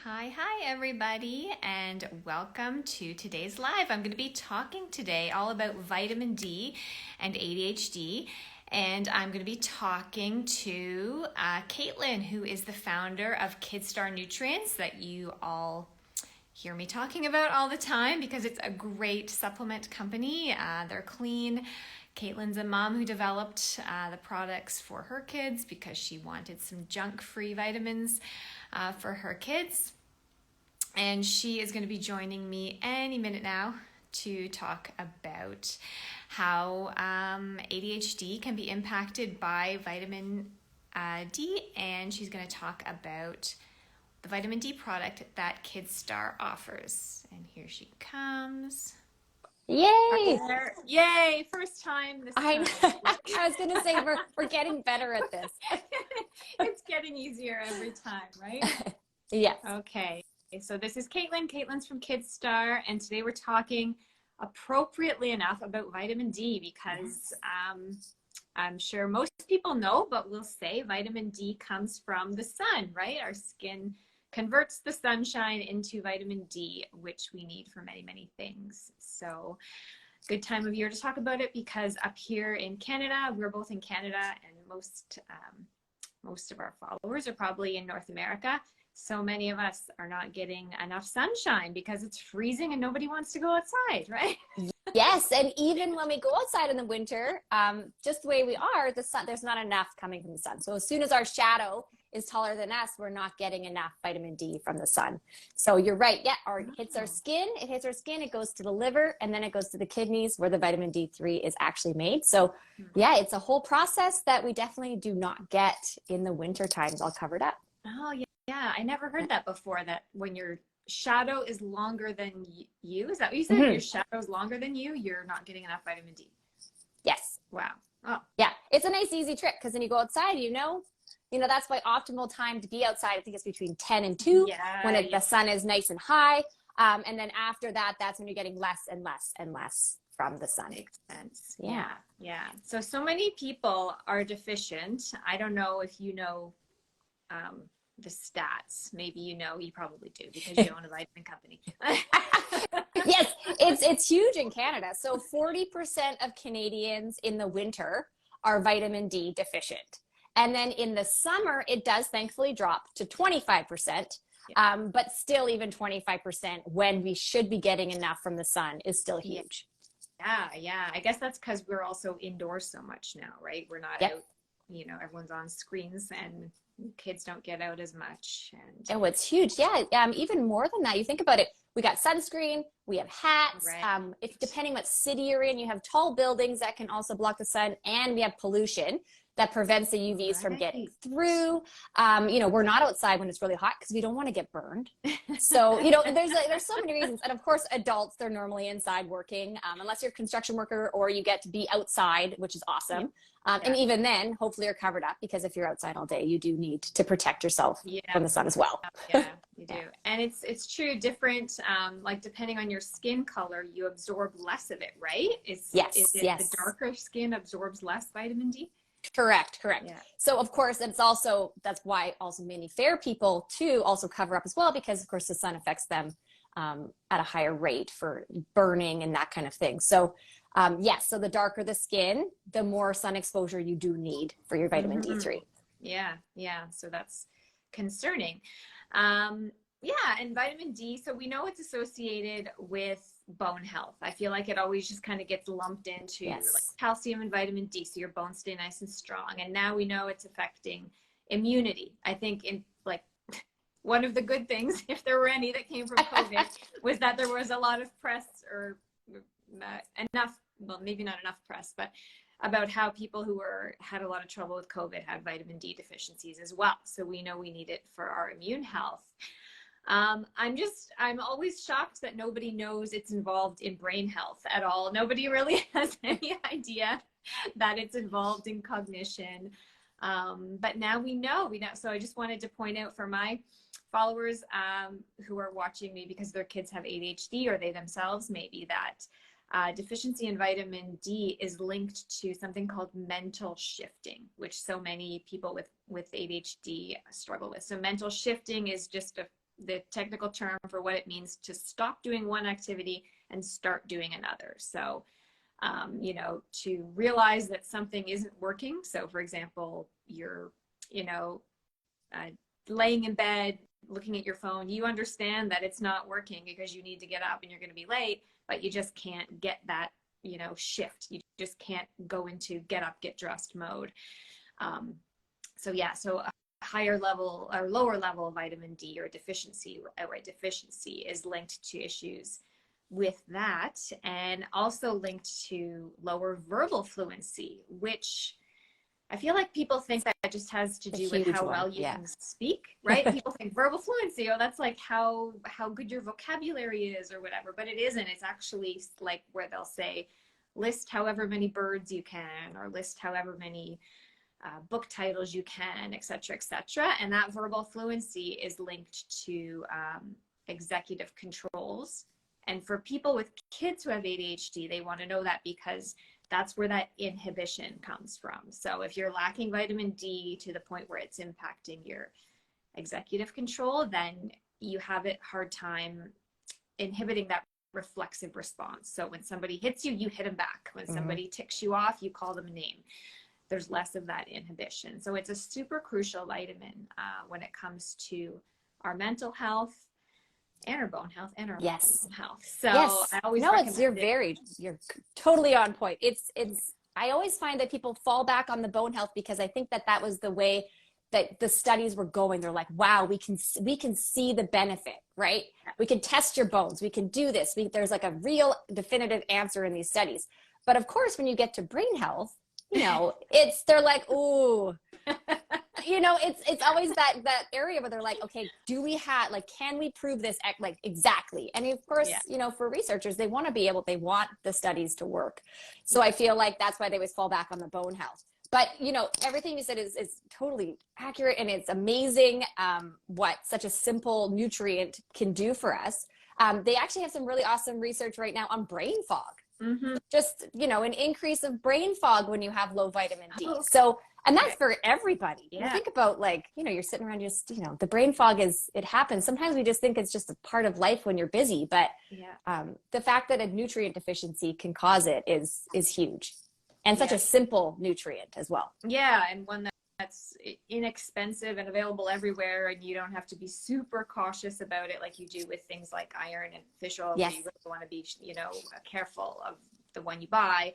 Hi, everybody, and welcome to today's live. I'm going to be talking today all about vitamin D and ADHD, and I'm going to be talking to Caitlyn, who is the founder of KidStar Nutrients that you all hear me talking about all the time because it's a great supplement company. They're clean. Caitlyn's a mom who developed the products for her kids because she wanted some junk-free vitamins for her kids. And she is going to be joining me any minute now to talk about how ADHD can be impacted by vitamin D. And she's going to talk about the vitamin D product that KidStar offers. And here she comes. Yay! Yay! First time this time. I was going to say we're getting better at this. It's getting easier every time, right? Yes. Okay. So this is Caitlyn. Caitlyn's from KidStar, and today we're talking appropriately enough about vitamin D because I'm sure most people know, but we'll say vitamin D comes from the sun, right? Our skin converts the sunshine into vitamin D, which we need for many, many things. So good time of year to talk about it because up here in Canada, we're both in Canada, and most of our followers are probably in North America. So many of us are not getting enough sunshine because it's freezing and nobody wants to go outside, right? Yes, and even when we go outside in the winter, just the way we are, the sun, there's not enough coming from the sun. So as soon as our shadow is taller than us, we're not getting enough vitamin D from the sun. So you're right. Yeah, it hits our skin. It goes to the liver, and then it goes to the kidneys where the vitamin D3 is actually made. So yeah, it's a whole process that we definitely do not get in the winter times all covered up. Oh, yeah. Yeah, I never heard that before, that when your shadow is longer than you, is that what you said? Your shadow is longer than you're not getting enough vitamin D. Yes. Wow. Oh. Yeah, it's a nice, easy trick because then you go outside, that's why optimal time to be outside, I think it's between 10 and 2 when the sun is nice and high. And then after that, that's when you're getting less and less and less from the sun. Makes sense. Yeah. So many people are deficient. I don't know if you know the stats. Maybe you probably do because you own a vitamin company. Yes, it's huge in Canada. So 40% of Canadians in the winter are vitamin D deficient. And then in the summer, it does thankfully drop to 25%. But still even 25% when we should be getting enough from the sun is still huge. Yeah. I guess that's because we're also indoors so much now, right? We're not out, everyone's on screens and kids don't get out as much. And what's huge, even more than that, you think about it, we got sunscreen, we have hats, if depending what city you're in, you have tall buildings that can also block the sun, and we have pollution that prevents the UVs from getting through. We're not outside when it's really hot because we don't want to get burned. So, there's so many reasons. And of course, adults, they're normally inside working, unless you're a construction worker or you get to be outside, which is awesome. And even then, hopefully you're covered up because if you're outside all day, you do need to protect yourself from the sun as well. Yeah, you do. And it's true, different, like depending on your skin color, you absorb less of it, right? The darker skin absorbs less vitamin D? Correct. Yeah. So of course, that's why also many fair people too also cover up as well, because of course the sun affects them at a higher rate for burning and that kind of thing. So so the darker the skin, the more sun exposure you do need for your vitamin D3. Yeah. So that's concerning. And vitamin D, so we know it's associated with bone health. I feel like it always just kind of gets lumped into like calcium and vitamin D, so your bones stay nice and strong. And now we know it's affecting immunity. I think one of the good things, if there were any that came from COVID, was that there was a lot of press, or maybe not enough press, but about how people who had a lot of trouble with COVID had vitamin D deficiencies as well. So we know we need it for our immune health. I'm always shocked that nobody knows it's involved in brain health at all. Nobody really has any idea that it's involved in cognition. But now we know. So I just wanted to point out for my followers who are watching me because their kids have ADHD or they themselves maybe, that deficiency in vitamin D is linked to something called mental shifting, which so many people with ADHD struggle with. So mental shifting is just the technical term for what it means to stop doing one activity and start doing another. So, you know, to realize that something isn't working. So for example, you're, you know, laying in bed, looking at your phone, you understand that it's not working because you need to get up and you're going to be late, but you just can't get that, you know, shift. You just can't go into get up, get dressed mode. So yeah, so a higher level or lower level of vitamin D or deficiency, outright deficiency, is linked to issues with that, and also linked to lower verbal fluency, which I feel like people think that just has to do with how well you can speak, right? People think verbal fluency, oh, that's like how good your vocabulary is or whatever, but it isn't. It's actually like where they'll say, list however many birds you can, or list however many book titles you can, et cetera, et cetera. And that verbal fluency is linked to executive controls. And for people with kids who have ADHD, they want to know that because that's where that inhibition comes from. So if you're lacking vitamin D to the point where it's impacting your executive control, then you have a hard time inhibiting that reflexive response. So when somebody hits you, you hit them back. When somebody ticks you off, you call them a name. There's less of that inhibition. So it's a super crucial vitamin when it comes to our mental health and our bone health and our yes health. So yes I always no it's you're totally on point. It's I always find that people fall back on the bone health because I think that was the way that the studies were going. They're like, wow, we can see the benefit, right? We can test your bones, we can do this, there's like a real definitive answer in these studies. But of course, when you get to brain health, you know, they're like, ooh, you know, it's always that area where they're like, okay, do we have, like, can we prove this, like, exactly? And of course, you know, for researchers, they want the studies to work. So I feel like that's why they always fall back on the bone health. But, you know, everything you said is totally accurate, and it's amazing what such a simple nutrient can do for us. They actually have some really awesome research right now on brain fog. Just, you know, an increase of brain fog when you have low vitamin D. So, and that's for everybody. You think about, like, you know, you're sitting around, just, you know, the brain fog it happens. Sometimes we just think it's just a part of life when you're busy, but the fact that a nutrient deficiency can cause it is huge, and such a simple nutrient as well. Yeah, and one that's inexpensive and available everywhere, and you don't have to be super cautious about it like you do with things like iron and fish oil. Where you really want to be, you know, careful of the one you buy.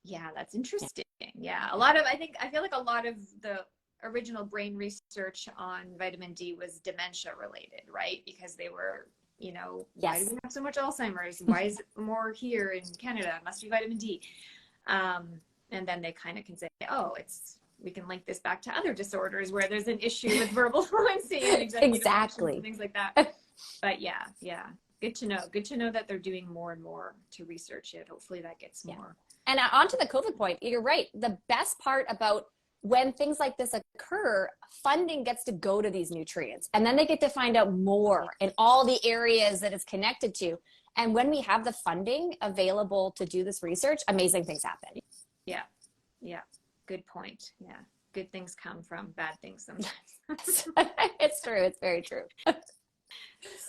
Yeah, that's interesting. Yeah, I feel like a lot of the original brain research on vitamin D was dementia related, right? Because they were, you know, why do we have so much Alzheimer's? Why is it more here in Canada? It must be vitamin D. And then they kind of can say, oh, we can link this back to other disorders where there's an issue with verbal fluency and exactly and things like that. But yeah, good to know. Good to know that they're doing more and more to research it. Hopefully that gets more. And on to the COVID point, you're right. The best part about when things like this occur, funding gets to go to these nutrients, and then they get to find out more in all the areas that it's connected to. And when we have the funding available to do this research, amazing things happen. Yeah. Good point. Yeah. Good things come from bad things sometimes. It's true. It's very true.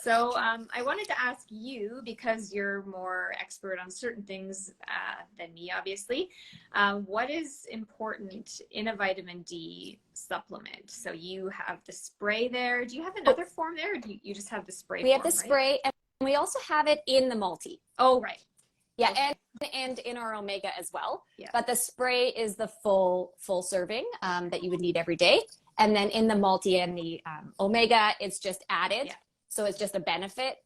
So I wanted to ask you, because you're more expert on certain things than me, obviously, what is important in a vitamin D supplement? So you have the spray there. Do you have another form there, or do you just have the spray? We have the spray, and we also have it in the multi. Oh, right. Yeah, okay. And in our omega as well. Yeah. But the spray is the full serving that you would need every day. And then in the multi and the omega, it's just added. Yeah. So it's just a benefit.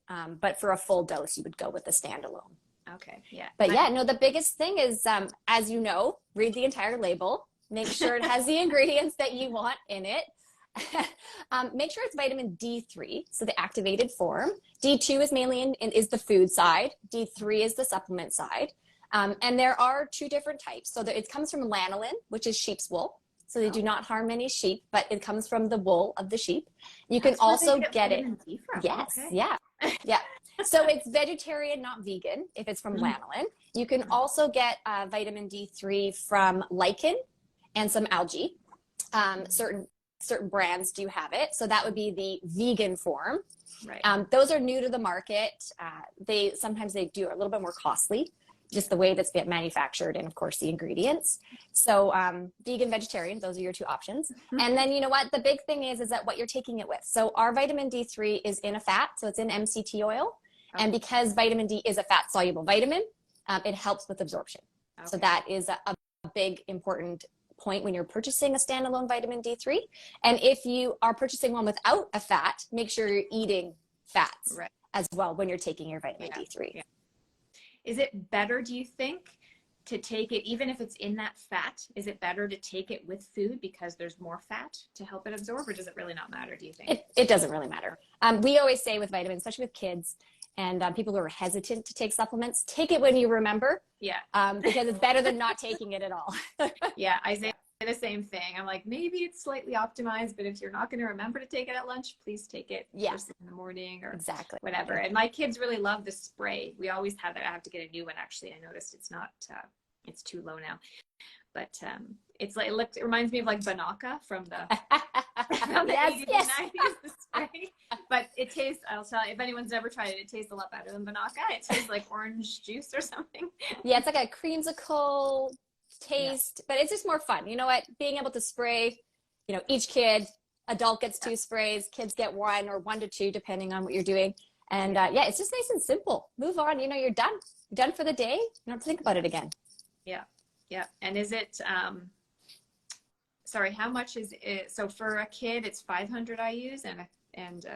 But for a full dose, you would go with the standalone. Okay. Yeah. But yeah, no, the biggest thing is, as you know, read the entire label. Make sure it has the ingredients that you want in it. Make sure it's vitamin D3, so the activated form. D2 is mainly is the food side. D3 is the supplement side. And there are two different types. So it comes from lanolin, which is sheep's wool. So they do not harm any sheep, but it comes from the wool of the sheep. You can also get it. Yes. Okay. Yeah. Yeah. So it's vegetarian, not vegan, if it's from lanolin. You can also get vitamin D3 from lichen and some algae. Certain certain brands do have it. So that would be the vegan form. Right. Those are new to the market. Sometimes they do a little bit more costly, just the way that's been manufactured and of course the ingredients. So vegan, vegetarian, those are your two options. And then you know what? The big thing is that what you're taking it with. So our vitamin D3 is in a fat, so it's in MCT oil. Okay. And because vitamin D is a fat soluble vitamin, it helps with absorption. Okay. So that is a big important point when you're purchasing a standalone vitamin D3. And if you are purchasing one without a fat, make sure you're eating fats as well when you're taking your vitamin D3. Yeah. Is it better, do you think, to take it, even if it's in that fat, is it better to take it with food because there's more fat to help it absorb, or does it really not matter, do you think? It doesn't really matter. We always say with vitamins, especially with kids and people who are hesitant to take supplements, take it when you remember. Yeah. Because it's better than not taking it at all. Yeah, I say the same thing. I'm like, maybe it's slightly optimized, but if you're not going to remember to take it at lunch, please take it first in the morning or whatever. And my kids really love the spray. We always have that. I have to get a new one. Actually, I noticed it's not, it's too low now, but it's like, it reminds me of like Banaka from the, from the 80s and 90s, the spray. But it tastes, I'll tell you, if anyone's never tried it, it tastes a lot better than Banaka. It tastes like orange juice or something. Yeah, it's like a creamsicle taste, but it's just more fun. You know what? Being able to spray, you know, each kid, adult gets 2 sprays, kids get 1 or 1 to 2, depending on what you're doing. And it's just nice and simple. Move on. You know, you're done. You're done for the day. You don't have to think about it again. Yeah. Yeah. And is it, sorry, how much is it? So for a kid, it's 500 IUs and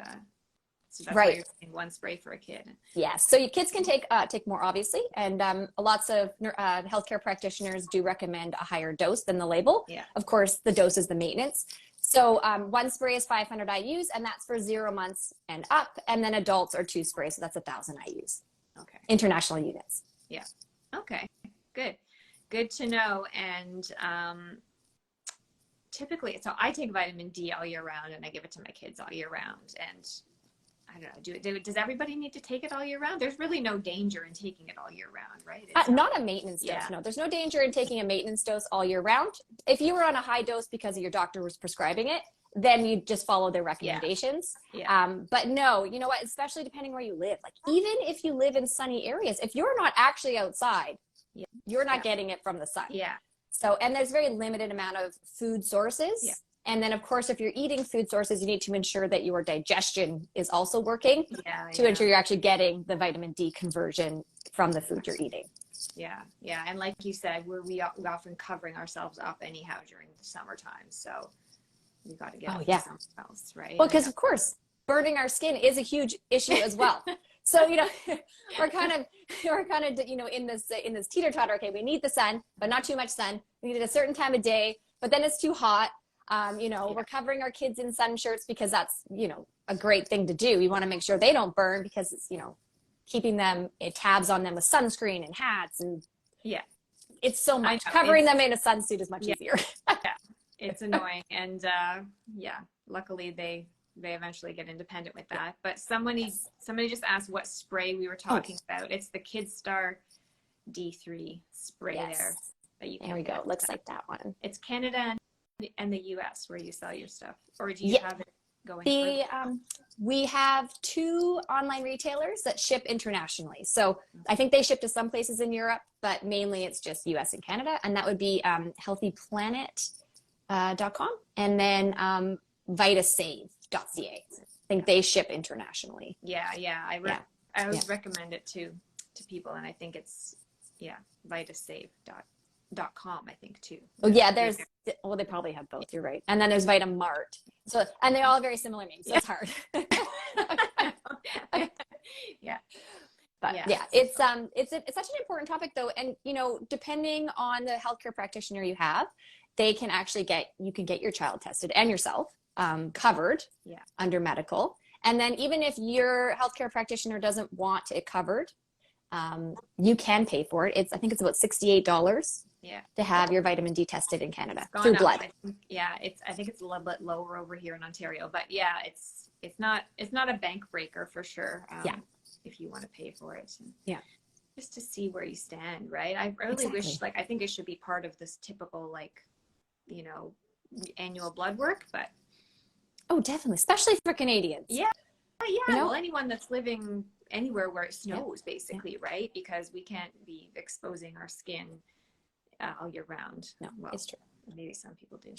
so that's why you're saying 1 spray for a kid. Yes. So your kids can take more, obviously. And lots of healthcare practitioners do recommend a higher dose than the label. Yeah. Of course, the dose is the maintenance. So 1 spray is 500 IUs, and that's for 0 months and up. And then adults are 2 sprays. So that's 1,000 IUs. Okay. International units. Yeah. Okay. Good. Good to know. And typically, so I take vitamin D all year round, and I give it to my kids all year round. And I don't know, does everybody need to take it all year round? There's really no danger in taking it all year round, right? Not a maintenance dose, no. There's no danger in taking a maintenance dose all year round. If you were on a high dose because your doctor was prescribing it, then you just follow their recommendations. Yeah. But no, you know what, especially depending where you live. Like even if you live in sunny areas, if you're not actually outside, you're not getting it from the sun. Yeah. So, and there's very limited amount of food sources. Yeah. And then, of course, if you're eating food sources, you need to ensure that your digestion is also working to ensure you're actually getting the vitamin D conversion from the food you're eating. Yeah, yeah. And like you said, we often covering ourselves up anyhow during the summertime. So we got to get something else, right? Well, because, of course, burning our skin is a huge issue as well. So, you know, we're kind of, you know, in this teeter-totter. Okay, we need the sun, but not too much sun. We need it a certain time of day, but then it's too hot. You know, we're covering our kids in sun shirts because that's, you know, a great thing to do. We want to make sure they don't burn because it's, you know, keeping them, tabs on them with sunscreen and hats. And it's so much. Covering them in a sunsuit is much easier. It's annoying. And luckily they eventually get independent with that. But somebody just asked what spray we were talking about. It's the KidStar D3 spray there. There we go. Looks like that one. It's Canada and the US where you sell your stuff, or do you have it going? We have 2 online retailers that ship internationally. So I think they ship to some places in Europe, but mainly it's just US and Canada. And that would be healthyplanet.com and then vitasave.ca. I think they ship internationally. I always recommend it to people, and I think it's vitasave.com, I think too. Oh yeah, they probably have both. You're right. And then there's Vitamart. So, and they're all very similar names. So it's hard. But it's such an important topic though. And you know, depending on the healthcare practitioner you have, they can actually you can get your child tested and yourself covered under medical. And then even if your healthcare practitioner doesn't want it covered, you can pay for it. I think it's about $68 to have your vitamin D tested in Canada through blood. I think it's a little bit lower over here in Ontario, but it's not a bank breaker for sure. If you want to pay for it. Just to see where you stand, right? I really wish, I think it should be part of this typical, you know, annual blood work, but Oh, definitely, especially for Canadians. Yeah. Yeah. You know? Well, anyone that's living anywhere where it snows, basically, right? Because we can't be exposing our skin all year round. No, Well, it's true. maybe some people do.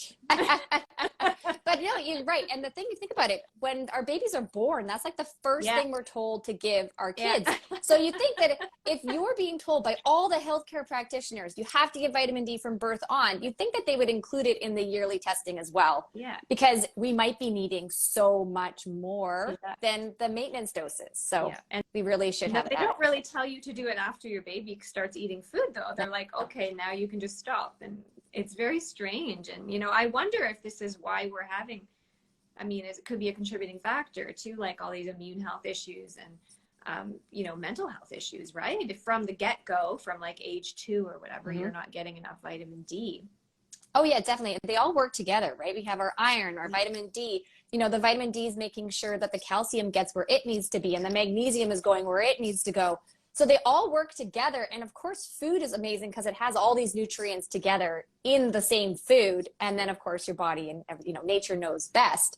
But no, you're right. And the thing, you think about it, when our babies are born, that's like the first thing we're told to give our kids. So you think that if you're being told by all the healthcare practitioners, you have to give vitamin D from birth on, you'd think that they would include it in the yearly testing as well. Yeah. Because we might be needing so much more than the maintenance doses. So and we really should have they that. don't really tell you to do it after your baby starts eating food, though. They're like, okay, now you can just stop. And it's very strange. And, you know, I wonder if this is why we're having, I mean, it could be a contributing factor to like all these immune health issues and, you know, mental health issues, right? If from the get-go, from like age 2 or whatever, you're not getting enough vitamin D. Oh yeah, definitely. They all work together, right? We have our iron, our vitamin D. You know, the vitamin D is making sure that the calcium gets where it needs to be and the magnesium is going where it needs to go. So they all work together. And of course, food is amazing because it has all these nutrients together in the same food. And then of course, your body and, you know, nature knows best,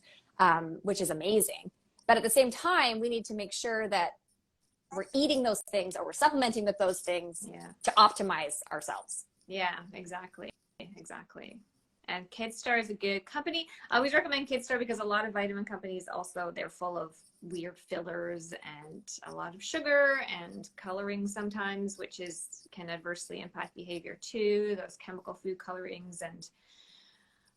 which is amazing. But at the same time, we need to make sure that we're eating those things or we're supplementing with those things to optimize ourselves. Yeah, exactly. Exactly. And KidStar is a good company. I always recommend KidStar because a lot of vitamin companies also, they're full of weird fillers and a lot of sugar and coloring sometimes, which can adversely impact behavior too. Those chemical food colorings, and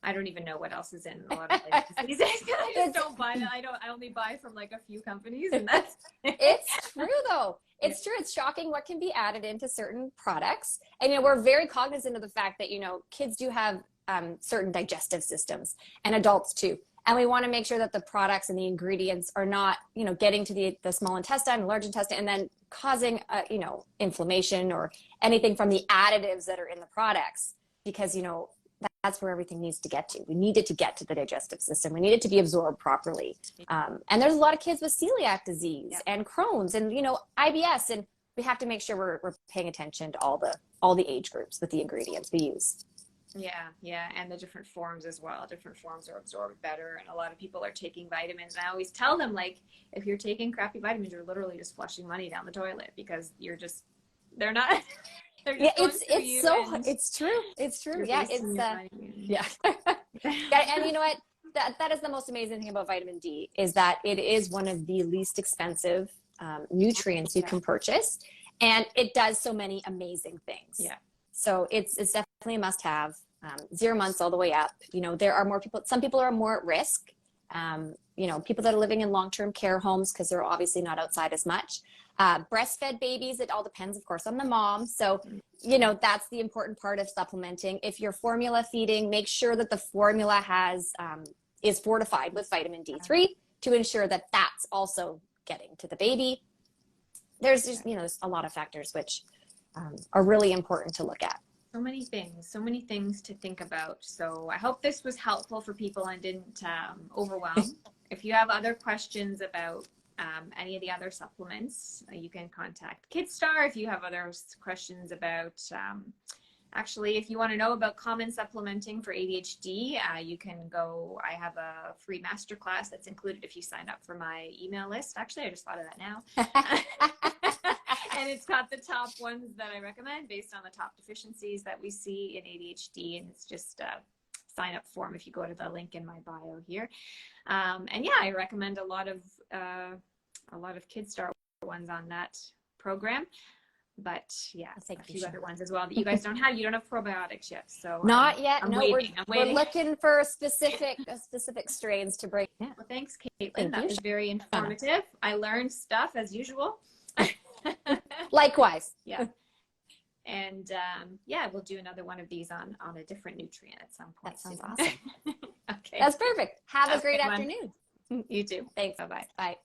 I don't even know what else is in a lot of vitamins these days because I just don't buy them. I only buy from like a few companies, and that's It's true though. It's true. It's shocking what can be added into certain products. And, you know, we're very cognizant of the fact that, you know, kids do have certain digestive systems and adults too. And we want to make sure that the products and the ingredients are not, you know, getting to the small intestine, large intestine, and then causing, you know, inflammation or anything from the additives that are in the products. Because, you know, that's where everything needs to get to. We need it to get to the digestive system. We need it to be absorbed properly. And there's a lot of kids with celiac disease and Crohn's and, you know, IBS. And we have to make sure we're paying attention to all the age groups with the ingredients we use. Yeah. And the different forms as well. Different forms are absorbed better. And a lot of people are taking vitamins. And I always tell them, like, if you're taking crappy vitamins, you're literally just flushing money down the toilet because they're not... It's true. Yeah, and you know what? That is the most amazing thing about vitamin D is that it is one of the least expensive nutrients you can purchase, and it does so many amazing things. Yeah. So it's definitely a must-have. 0 months all the way up. You know, there are more people. Some people are more at risk. You know, people that are living in long-term care homes because they're obviously not outside as much. Breastfed babies, it all depends, of course, on the mom. So, you know, that's the important part of supplementing. If you're formula feeding, make sure that the formula is fortified with vitamin D3 to ensure that that's also getting to the baby. There's just, you know, there's a lot of factors which are really important to look at. So many things to think about. So I hope this was helpful for people and didn't overwhelm. If you have other questions about any of the other supplements, you can contact KidStar. If you have other questions about, actually, if you want to know about common supplementing for ADHD, you can go, I have a free masterclass that's included if you sign up for my email list. Actually, I just thought of that now. And it's got the top ones that I recommend based on the top deficiencies that we see in ADHD. And it's just a sign up form if you go to the link in my bio here. And yeah, I recommend a lot of KidStar ones on that program. But yeah, a few other ones as well that you guys don't have. You don't have probiotics yet, so not yet. I'm no, waiting. we're looking for specific strains to bring. Yeah. Well, thanks, Caitlyn. That was very informative. I learned stuff as usual. Likewise. Yeah. And yeah, we'll do another one of these on a different nutrient at some point. That sounds awesome. Okay. That's perfect. Have a great afternoon. You too. Thanks. Bye-bye. Bye.